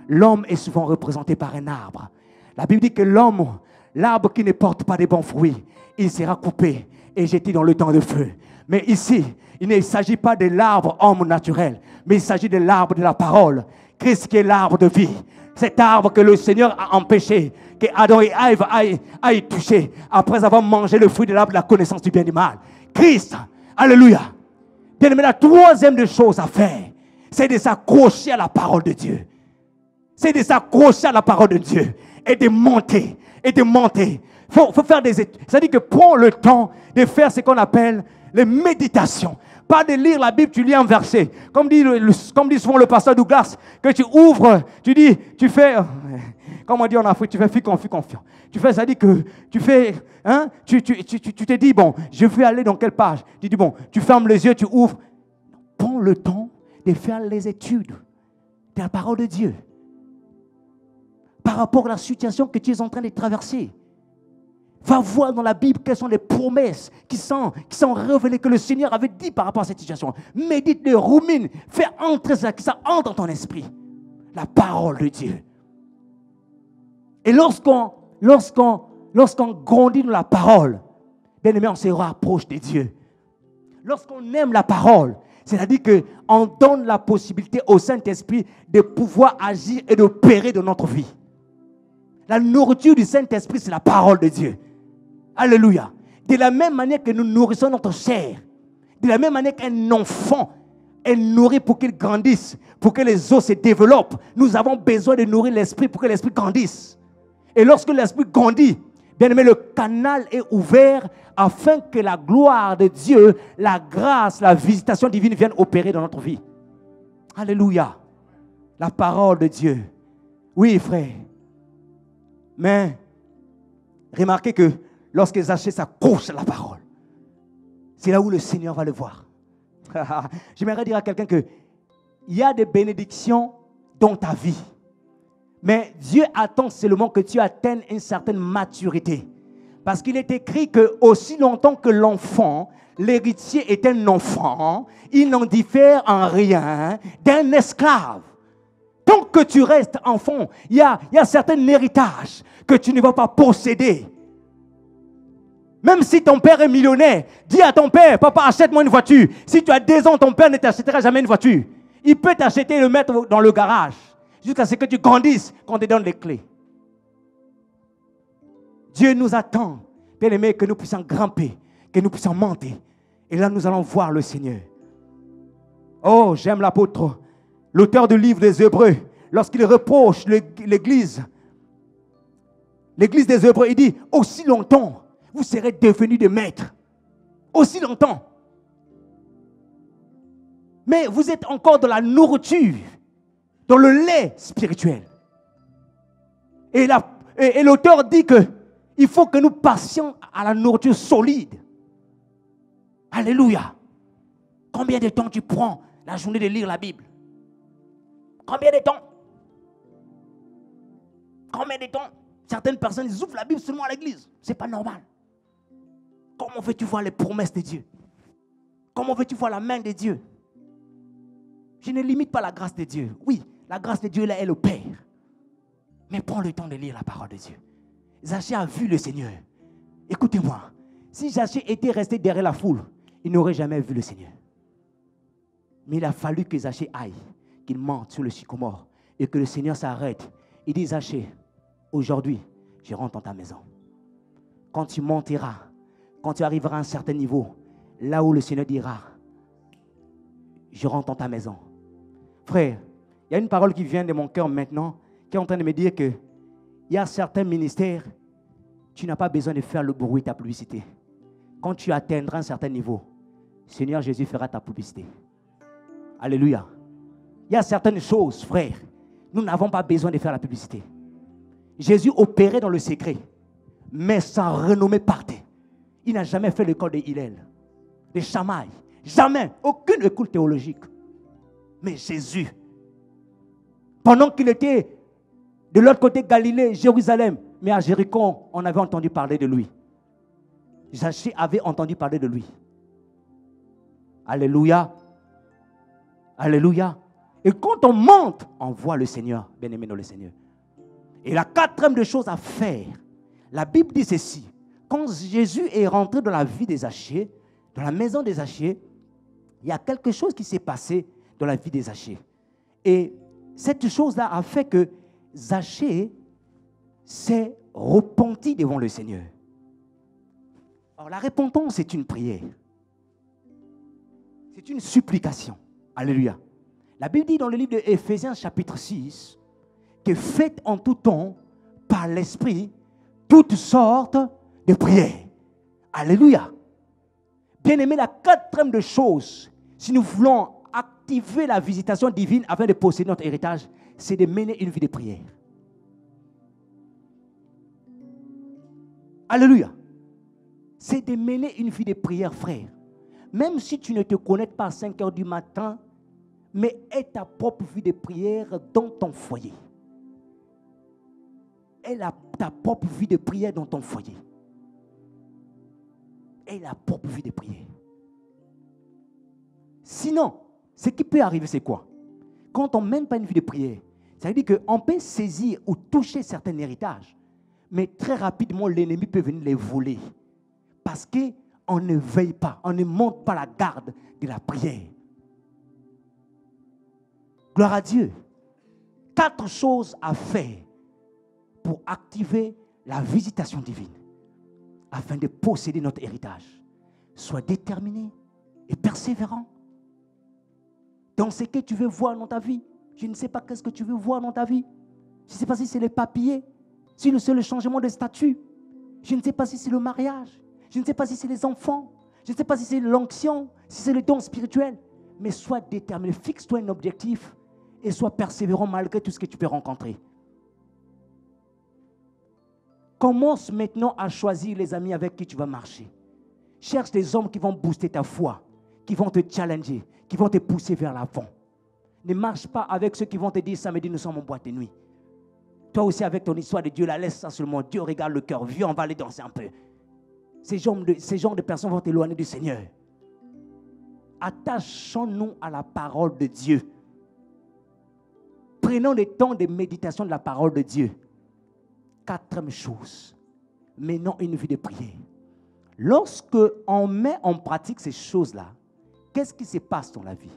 l'homme est souvent représenté par un arbre. La Bible dit que l'arbre qui ne porte pas de bons fruits, il sera coupé et jeté dans le temps de feu. Mais ici, il ne s'agit pas de l'arbre homme naturel, mais il s'agit de l'arbre de la parole. Christ qui est l'arbre de vie. Cet arbre que le Seigneur a empêché, que Adam et Ève aillent toucher après avoir mangé le fruit de l'arbre de la connaissance du bien et du mal. Christ, alléluia. Bien aimé, la troisième des choses à faire, c'est de s'accrocher à la parole de Dieu. C'est de s'accrocher à la parole de Dieu et de monter. Faut faire des études. C'est-à-dire que prends le temps de faire ce qu'on appelle les méditations. Pas de lire la Bible, tu lis un verset. Comme dit souvent le pasteur Douglas, que tu ouvres, tu fais, comme on dit en Afrique, tu fais fi confiant. Tu fais, c'est-à-dire que tu fais, tu te dis, bon, je vais aller dans quelle page? Tu dis, bon, tu fermes les yeux, tu ouvres. Prends le temps de faire les études de la parole de Dieu. Par rapport à la situation que tu es en train de traverser. Va voir dans la Bible quelles sont les promesses qui sont révélées, que le Seigneur avait dit par rapport à cette situation. Médite, rumine, fais entrer ça, que ça entre dans ton esprit. La parole de Dieu. Et lorsqu'on grandit dans la parole, bien aimé, on se rapproche de Dieu. Lorsqu'on aime la parole, c'est-à-dire qu'on donne la possibilité au Saint-Esprit de pouvoir agir et d'opérer dans notre vie. La nourriture du Saint-Esprit, c'est la parole de Dieu. Alléluia. De la même manière que nous nourrissons notre chair, de la même manière qu'un enfant est nourri pour qu'il grandisse, pour que les os se développent, nous avons besoin de nourrir l'esprit pour que l'esprit grandisse. Et lorsque l'esprit grandit, bien aimé, le canal est ouvert afin que la gloire de Dieu, la grâce, la visitation divine vienne opérer dans notre vie. Alléluia. La parole de Dieu. Oui, frère. Mais remarquez que lorsque Zachée s'accroche à la parole, c'est là où le Seigneur va le voir. J'aimerais dire à quelqu'un qu'il y a des bénédictions dans ta vie. Mais Dieu attend seulement que tu atteignes une certaine maturité. Parce qu'il est écrit que aussi longtemps que l'enfant, l'héritier est un enfant, il n'en diffère en rien d'un esclave. Tant que tu restes enfant, il y a certains héritages que tu ne vas pas posséder. Même si ton père est millionnaire, dis à ton père, papa, achète-moi une voiture. Si tu as 2 ans, ton père ne t'achètera jamais une voiture. Il peut t'acheter et le mettre dans le garage jusqu'à ce que tu grandisses, qu'on te donne les clés. Dieu nous attend, bien aimé, que nous puissions grimper, que nous puissions monter. Et là, nous allons voir le Seigneur. Oh, j'aime l'apôtre, l'auteur du livre des Hébreux, lorsqu'il reproche l'Église des Hébreux, il dit, aussi longtemps, vous serez devenus des maîtres. Aussi longtemps. Mais vous êtes encore dans la nourriture, dans le lait spirituel. Et l'auteur dit qu'il faut que nous passions à la nourriture solide. Alléluia. Combien de temps tu prends la journée de lire la Bible? Combien de temps? Combien de temps? Certaines personnes, ils ouvrent la Bible seulement à l'église. Ce n'est pas normal. Comment veux-tu voir les promesses de Dieu? Comment veux-tu voir la main de Dieu? Je ne limite pas la grâce de Dieu. Oui, la grâce de Dieu, là, elle opère. Mais prends le temps de lire la parole de Dieu. Zachée a vu le Seigneur. Écoutez-moi. Si Zachée était resté derrière la foule, il n'aurait jamais vu le Seigneur. Mais il a fallu que Zachée aille, qu'il monte sur le sycomore et que le Seigneur s'arrête. Il dit, Zachée, aujourd'hui, je rentre dans ta maison. Quand tu monteras, quand tu arriveras à un certain niveau, là où le Seigneur dira, je rentre dans ta maison. Frère, il y a une parole qui vient de mon cœur maintenant, qui est en train de me dire qu'il y a certains ministères, tu n'as pas besoin de faire le bruit de ta publicité. Quand tu atteindras un certain niveau, Seigneur Jésus fera ta publicité. Alléluia. Il y a certaines choses, frère, nous n'avons pas besoin de faire la publicité. Jésus opérait dans le secret, mais sa renommée partait. Il n'a jamais fait l'école de Hillel, de Shammai. Jamais. Aucune école théologique. Mais Jésus, pendant qu'il était de l'autre côté Galilée, Jérusalem, mais à Jéricho, on avait entendu parler de lui. Zachée avait entendu parler de lui. Alléluia. Alléluia. Et quand on monte, on voit le Seigneur, bien-aimé dans le Seigneur. Et la quatrième des choses à faire, la Bible dit ceci. Quand Jésus est rentré dans la vie des Zachée, dans la maison des Zachée, il y a quelque chose qui s'est passé dans la vie des Zachée. Et cette chose-là a fait que Zachée s'est repenti devant le Seigneur. Alors la repentance, c'est une prière. C'est une supplication. Alléluia. La Bible dit dans le livre de Éphésiens chapitre 6 que faites en tout temps par l'Esprit toutes sortes de prières. Alléluia. Bien-aimé, la quatrième des choses, si nous voulons activer la visitation divine afin de posséder notre héritage, c'est de mener une vie de prière. Alléluia. C'est de mener une vie de prière, frère. Même si tu ne te connectes pas à 5 heures du matin, mais aie ta propre vie de prière dans ton foyer. Aie ta propre vie de prière dans ton foyer. Aie la propre vie de prière. Sinon, ce qui peut arriver, c'est quoi? Quand on ne mène pas une vie de prière, ça veut dire qu'on peut saisir ou toucher certains héritages, mais très rapidement, l'ennemi peut venir les voler. Parce qu'on ne veille pas, on ne monte pas la garde de la prière. Gloire à Dieu. 4 choses à faire pour activer la visitation divine afin de posséder notre héritage. Sois déterminé et persévérant dans ce que tu veux voir dans ta vie. Je ne sais pas qu'est-ce que tu veux voir dans ta vie. Je ne sais pas si c'est les papiers, si c'est le changement de statut. Je ne sais pas si c'est le mariage. Je ne sais pas si c'est les enfants. Je ne sais pas si c'est l'onction, si c'est le don spirituel. Mais sois déterminé, fixe-toi un objectif et sois persévérant malgré tout ce que tu peux rencontrer. Commence maintenant à choisir les amis avec qui tu vas marcher. Cherche des hommes qui vont booster ta foi, qui vont te challenger, qui vont te pousser vers l'avant. Ne marche pas avec ceux qui vont te dire samedi nous sommes en boîte de nuit. Toi aussi avec ton histoire de Dieu, la laisse ça seulement. Dieu regarde le cœur, viens on va aller danser un peu. Ces genres de personnes vont t'éloigner du Seigneur. Attachons-nous à la parole de Dieu. Prenons le temps de méditation de la parole de Dieu. Quatrième chose, menons une vie de prière. Lorsque on met en pratique ces choses-là, qu'est-ce qui se passe dans la vie?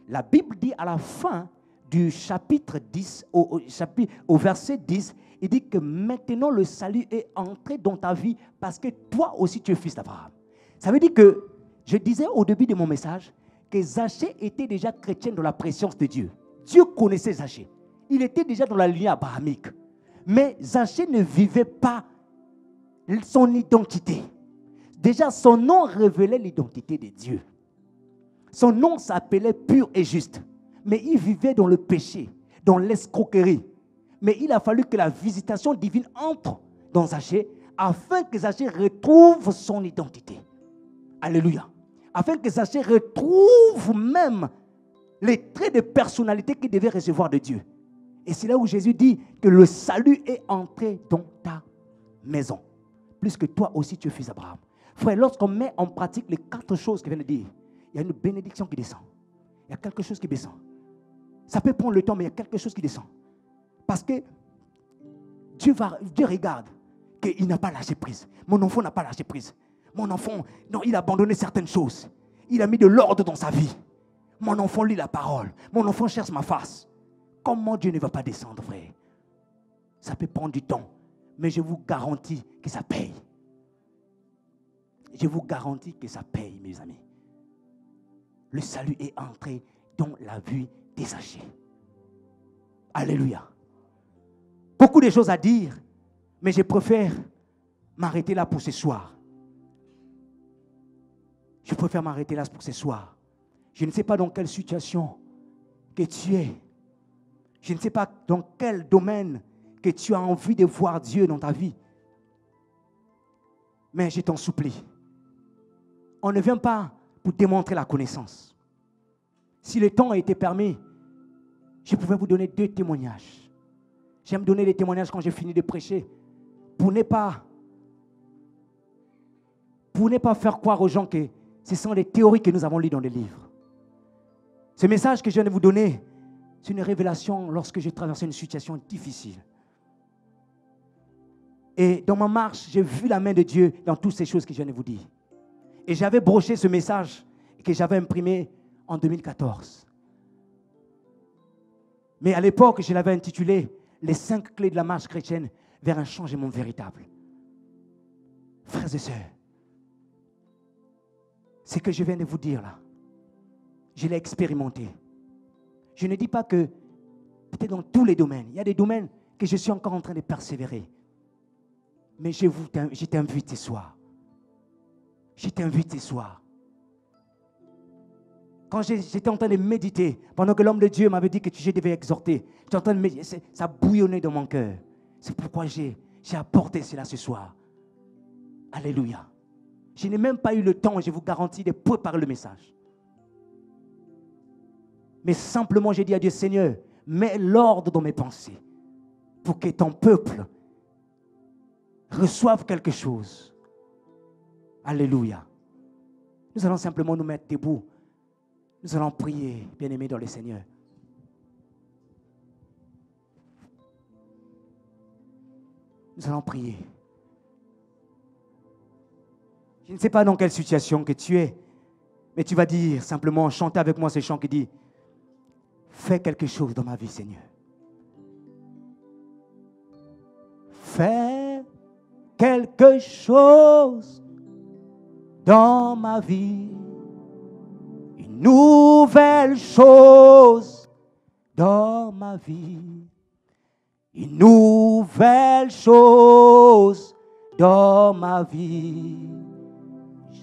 La Bible dit à la fin du chapitre 10, au verset 10, il dit que maintenant le salut est entré dans ta vie parce que toi aussi tu es fils d'Abraham. Ça veut dire que, je disais au début de mon message, que Zachée était déjà chrétien dans la présence de Dieu. Dieu connaissait Zachée. Il était déjà dans la lignée abrahamique. Mais Zachée ne vivait pas son identité. Déjà, son nom révélait l'identité de Dieu. Son nom s'appelait pur et juste. Mais il vivait dans le péché, dans l'escroquerie. Mais il a fallu que la visitation divine entre dans Zachée afin que Zachée retrouve son identité. Alléluia. Afin que Zachée retrouve même les traits de personnalité qu'il devait recevoir de Dieu. Et c'est là où Jésus dit que le salut est entré dans ta maison. Plus que toi aussi tu es fils d'Abraham. Frère, lorsqu'on met en pratique les 4 choses qu'il vient de dire, il y a une bénédiction qui descend. Il y a quelque chose qui descend. Ça peut prendre le temps, mais il y a quelque chose qui descend. Parce que Dieu regarde qu'il n'a pas lâché prise. Mon enfant n'a pas lâché prise. Mon enfant, non, il a abandonné certaines choses. Il a mis de l'ordre dans sa vie. Mon enfant lit la parole. Mon enfant cherche ma face. Comment Dieu ne va pas descendre, frère? Ça peut prendre du temps, mais je vous garantis que ça paye. Je vous garantis que ça paye, mes amis. Le salut est entré dans la vie des Zachée. Alléluia. Beaucoup de choses à dire, mais je préfère m'arrêter là pour ce soir. Je préfère m'arrêter là pour ce soir. Je ne sais pas dans quelle situation que tu es. Je ne sais pas dans quel domaine que tu as envie de voir Dieu dans ta vie. Mais je t'en supplie. On ne vient pas pour démontrer la connaissance. Si le temps a été permis, je pouvais vous donner 2 témoignages. J'aime donner des témoignages quand j'ai fini de prêcher pour ne pas faire croire aux gens que ce sont des théories que nous avons lues dans les livres. Ce message que je viens de vous donner, c'est une révélation lorsque j'ai traversé une situation difficile. Et dans ma marche, j'ai vu la main de Dieu dans toutes ces choses que je viens de vous dire. Et j'avais broché ce message que j'avais imprimé en 2014. Mais à l'époque, je l'avais intitulé « Les 5 clés de la marche chrétienne vers un changement véritable ». Frères et sœurs, ce que je viens de vous dire là, je l'ai expérimenté. Je ne dis pas que peut-être dans tous les domaines. Il y a des domaines que je suis encore en train de persévérer. Mais je t'invite ce soir. Je t'invite ce soir. Quand j'étais en train de méditer, pendant que l'homme de Dieu m'avait dit que je devais exhorter, j'étais en train de méditer, ça bouillonnait dans mon cœur. C'est pourquoi j'ai apporté cela ce soir. Alléluia. Je n'ai même pas eu le temps, je vous garantis, de préparer le message. Mais simplement, j'ai dit à Dieu, Seigneur, mets l'ordre dans mes pensées pour que ton peuple reçoive quelque chose. Alléluia. Nous allons simplement nous mettre debout. Nous allons prier, bien-aimés dans le Seigneur. Nous allons prier. Je ne sais pas dans quelle situation que tu es, mais tu vas dire simplement, chanter avec moi ce chant qui dit, fais quelque chose dans ma vie, Seigneur. fais quelque chose dans ma vie. Une nouvelle chose dans ma vie. Une nouvelle chose dans ma vie.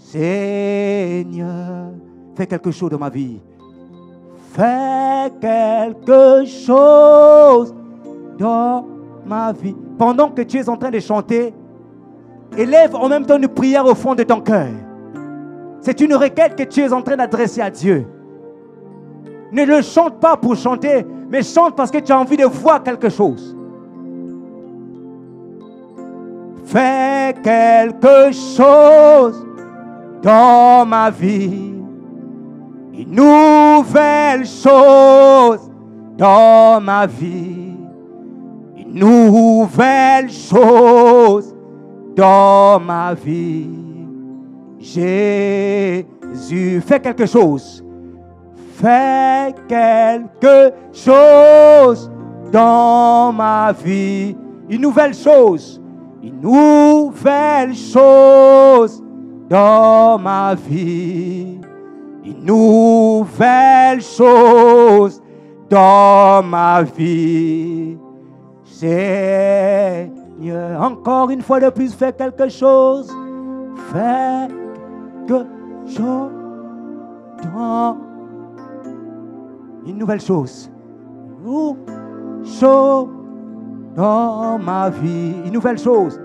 Seigneur, fais quelque chose dans ma vie. Fais quelque chose dans ma vie. Pendant que tu es en train de chanter, élève en même temps une prière au fond de ton cœur. C'est une requête que tu es en train d'adresser à Dieu. Ne le chante pas pour chanter, mais chante parce que tu as envie de voir quelque chose. Fais quelque chose dans ma vie. Une nouvelle chose dans ma vie. Une nouvelle chose dans ma vie. Jésus, fais quelque chose. Fais quelque chose dans ma vie. Une nouvelle chose. Une nouvelle chose dans ma vie. Une nouvelle chose dans ma vie. Seigneur, encore une fois de plus, fais quelque chose. Fais quelque chose dans une nouvelle chose. Une nouvelle chose dans ma vie. Une nouvelle chose.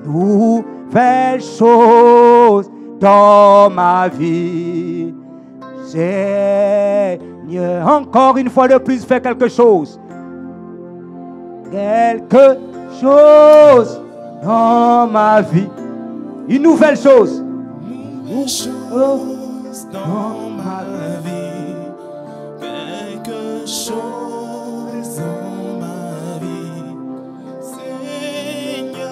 Une nouvelle chose dans ma vie. Seigneur, encore une fois de plus, fais quelque chose. Quelque chose dans ma vie. Une nouvelle chose. Une nouvelle chose dans ma vie. Quelque chose dans ma vie. Seigneur,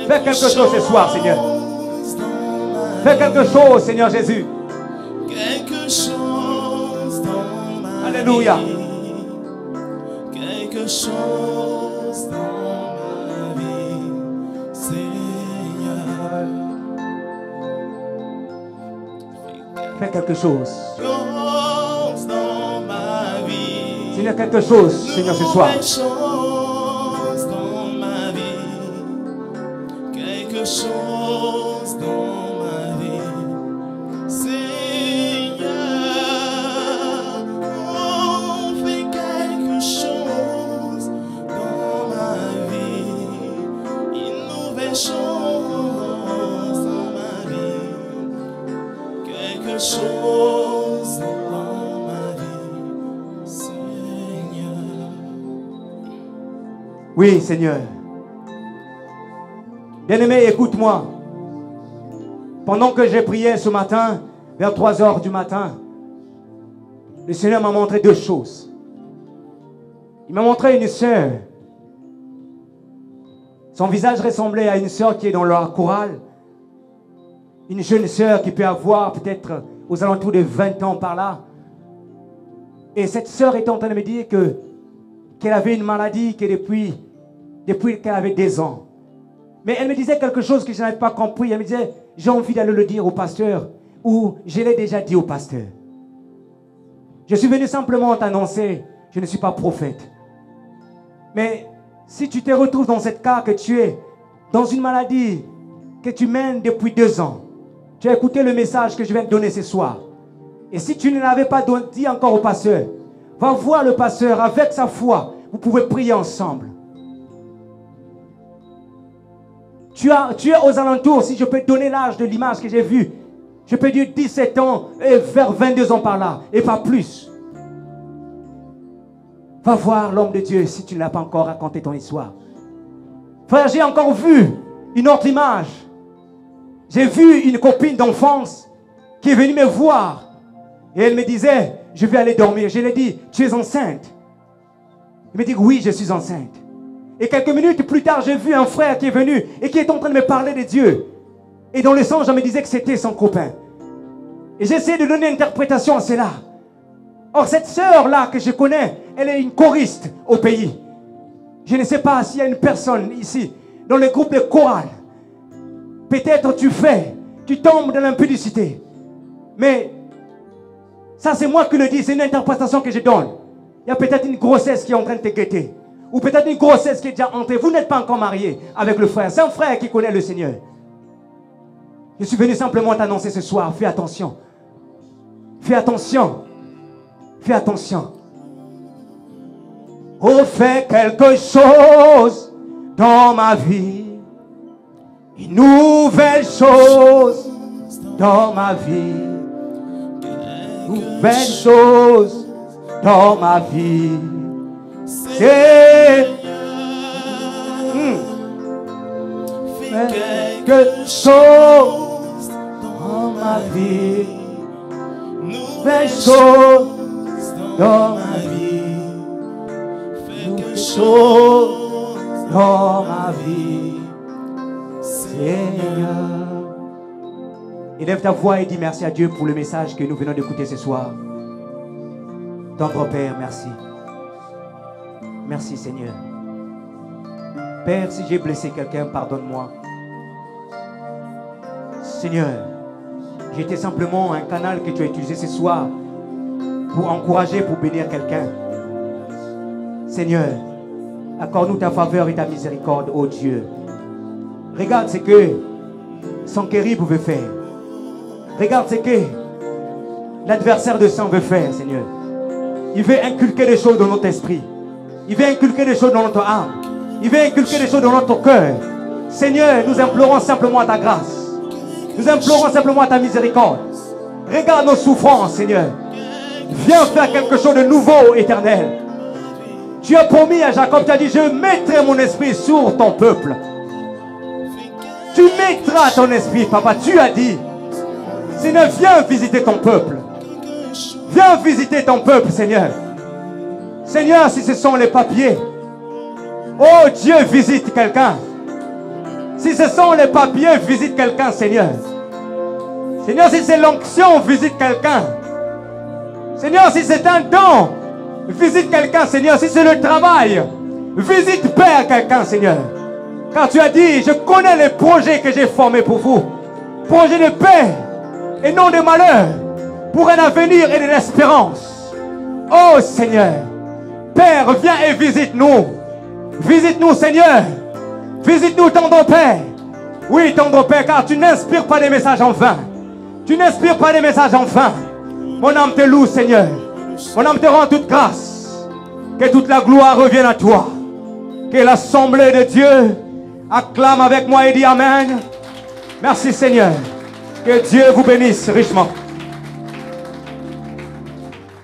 fais quelque chose ce soir, Seigneur. Fais quelque chose, Seigneur Jésus. Quelque chose dans ma Alléluia. vie. Quelque chose dans ma vie, Seigneur. Fais quelque chose. Chose dans ma vie. Seigneur, quelque chose, Seigneur, ce soir. Quelque chose dans ma vie. Quelque chose dans ma vie, Seigneur. Oh, fais quelque chose dans ma vie. Une nouvelle chose dans ma vie. Quelque chose dans ma vie, Seigneur. Oui, Seigneur. Bien-aimé, écoute-moi. Pendant que j'ai prié ce matin, vers 3 heures du matin, le Seigneur m'a montré deux choses. Il m'a montré une sœur. Son visage ressemblait à une sœur qui est dans la chorale. Une jeune sœur qui peut avoir peut-être aux alentours de 20 ans par là. Et cette sœur était en train de me dire qu'elle avait une maladie que depuis qu'elle avait 10 ans. Mais elle me disait quelque chose que je n'avais pas compris. Elle me disait, j'ai envie d'aller le dire au pasteur, ou je l'ai déjà dit au pasteur. Je suis venu simplement t'annoncer, je ne suis pas prophète. Mais si tu te retrouves dans cette cas, que tu es dans une maladie que tu mènes depuis 2 ans, tu as écouté le message que je viens de donner ce soir. Et si tu ne l'avais pas dit encore au pasteur, va voir le pasteur avec sa foi. Vous pouvez prier ensemble. Tu es aux alentours, si je peux donner l'âge de l'image que j'ai vue, je peux dire 17 ans et vers 22 ans par là, et pas plus. Va voir l'homme de Dieu si tu ne l'as pas encore raconté ton histoire. Frère, j'ai encore vu une autre image. J'ai vu une copine d'enfance qui est venue me voir. Et elle me disait, je vais aller dormir. Je lui ai dit, tu es enceinte? Elle me dit, oui, je suis enceinte. Et quelques minutes plus tard, j'ai vu un frère qui est venu et qui est en train de me parler de Dieu. Et dans le songe, je me disais que c'était son copain. Et j'essaie de donner une interprétation à cela. Or, cette sœur-là que je connais, Elle est une choriste au pays. Je ne sais pas s'il y a une personne ici, dans le groupe de chorale. Peut-être tu tombes dans l'impudicité. Mais ça, c'est moi qui le dis, c'est une interprétation que je donne. Il y a peut-être une grossesse qui est en train de te guetter. Ou peut-être une grossesse qui est déjà entrée. Vous n'êtes pas encore marié avec le frère. C'est un frère qui connaît le Seigneur. Je suis venu simplement t'annoncer ce soir. Fais attention. Fais attention. Fais attention. Oh, fais quelque chose dans ma vie. Une nouvelle chose dans ma vie. Une nouvelle chose dans ma vie. C'est quelque chose dans ma vie. Nouvelle chose dans ma vie. Quelque chose dans ma vie. Seigneur. Élève ta voix et dis merci à Dieu pour le message que nous venons d'écouter ce soir. Notre Père, merci. Merci Seigneur. Père, si j'ai blessé quelqu'un, pardonne-moi. Seigneur, j'étais simplement un canal que tu as utilisé ce soir pour encourager, pour bénir quelqu'un. Seigneur, accorde-nous ta faveur et ta miséricorde, ô Dieu. Regarde ce que Sankérib veut faire. Regarde ce que l'adversaire de sang veut faire, Seigneur. Il veut inculquer des choses dans notre esprit. Il veut inculquer des choses dans notre âme. Il veut inculquer des choses dans notre cœur. Seigneur, nous implorons simplement ta grâce. Nous implorons simplement ta miséricorde. Regarde nos souffrances, Seigneur. Viens faire quelque chose de nouveau, éternel. Tu as promis à Jacob, tu as dit, je mettrai mon esprit sur ton peuple. Tu mettras ton esprit, papa. Tu as dit, Seigneur, viens visiter ton peuple. Viens visiter ton peuple, Seigneur. Seigneur, si ce sont les papiers, oh Dieu, visite quelqu'un. Si ce sont les papiers, visite quelqu'un, Seigneur. Seigneur, si c'est l'onction, visite quelqu'un. Seigneur, si c'est un don, visite quelqu'un, Seigneur. Si c'est le travail, visite, Père, quelqu'un, Seigneur. Car tu as dit, je connais les projets que j'ai formés pour vous. Projets de paix et non de malheur. Pour un avenir et de l'espérance. Oh Seigneur. Père, viens et visite-nous. Visite-nous, Seigneur. Visite-nous, tendre Père. Oui, tendre Père, car tu n'inspires pas des messages en vain. Tu n'inspires pas des messages en vain. Mon âme te loue, Seigneur. Mon âme te rend toute grâce. Que toute la gloire revienne à toi. Que l'assemblée de Dieu acclame avec moi et dit Amen. Merci, Seigneur. Que Dieu vous bénisse richement.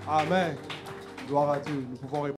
Amen. Gloire à Dieu. Nous pouvons répondre.